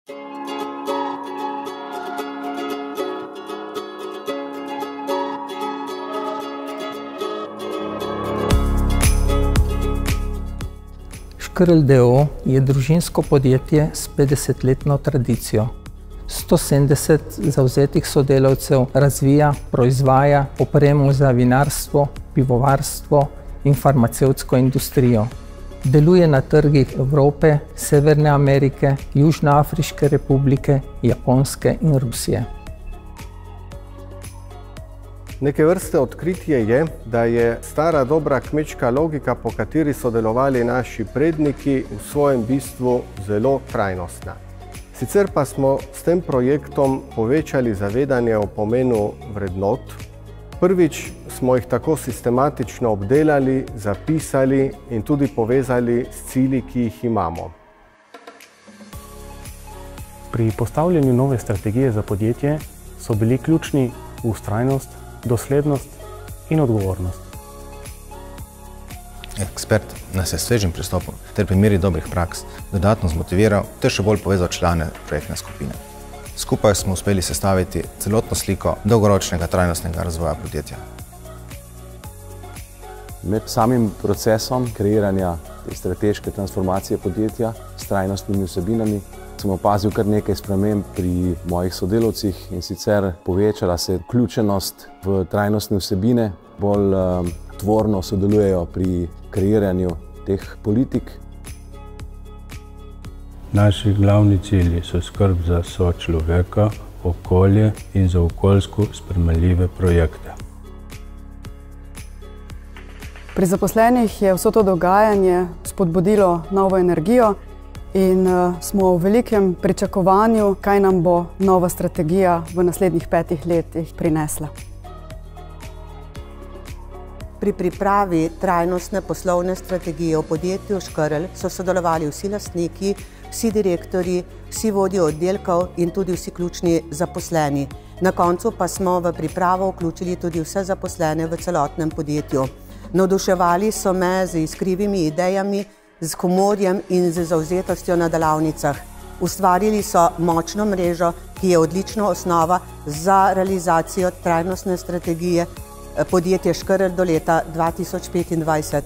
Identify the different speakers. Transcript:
Speaker 1: Škrl d.o. je družinsko podjetje s 50-letno tradicijo. 170 zavzetih sodelavcev razvija, proizvaja opremo za vinarstvo, pivovarstvo in farmacevtsko industrijo. Deluje na trgih Evrope, Severne Amerike, Južnoafriške republike, Japonske in Rusije.
Speaker 2: Neke vrste odkritje je, da je stara dobra kmečka logika, po kateri so delovali naši predniki, v svojem bistvu zelo trajnostna. Sicer pa smo s tem projektom povečali zavedanje o pomenu vrednot. Prvič smo jih tako sistematično obdelali, zapisali in tudi povezali s cilji, ki jih imamo.
Speaker 3: Pri postavljanju nove strategije za podjetje so bili ključni vztrajnost, doslednost in odgovornost.
Speaker 4: Ekspert nas je s svežim pristopom ter primeri dobrih praks dodatno zmotiviral ter še bolj povezal člane projektne skupine. Skupaj smo uspeli sestaviti celotno sliko dolgoročnega trajnostnega razvoja podjetja.
Speaker 5: Med samim procesom kreiranja strateške transformacije podjetja s trajnostnimi vsebinami sem opazil kar nekaj sprememb pri mojih sodelavcih, in sicer povečala se vključenost v trajnostne vsebine, bolj tvorno sodelujejo pri kreiranju teh politik.
Speaker 6: Naši glavni cilji so skrb za sočloveka, okolje in za okoljsko sprejemljive projekte.
Speaker 7: Pri zaposlenih je vso to dogajanje spodbudilo novo energijo in smo v velikem pričakovanju, kaj nam bo nova strategija v naslednjih 5 letih prinesla.
Speaker 8: Pri pripravi trajnostne poslovne strategije v podjetju Škrl so sodelovali vsi lastniki, vsi direktorji, vsi vodji oddelkov in tudi vsi ključni zaposleni. Na koncu pa smo v pripravo vključili tudi vse zaposlene v celotnem podjetju. Navduševali so me z iskrivimi idejami, z humorjem in z zavzetostjo na delavnicah. Ustvarili so močno mrežo, ki je odlična osnova za realizacijo trajnostne strategije podjetje Škrl do leta 2025.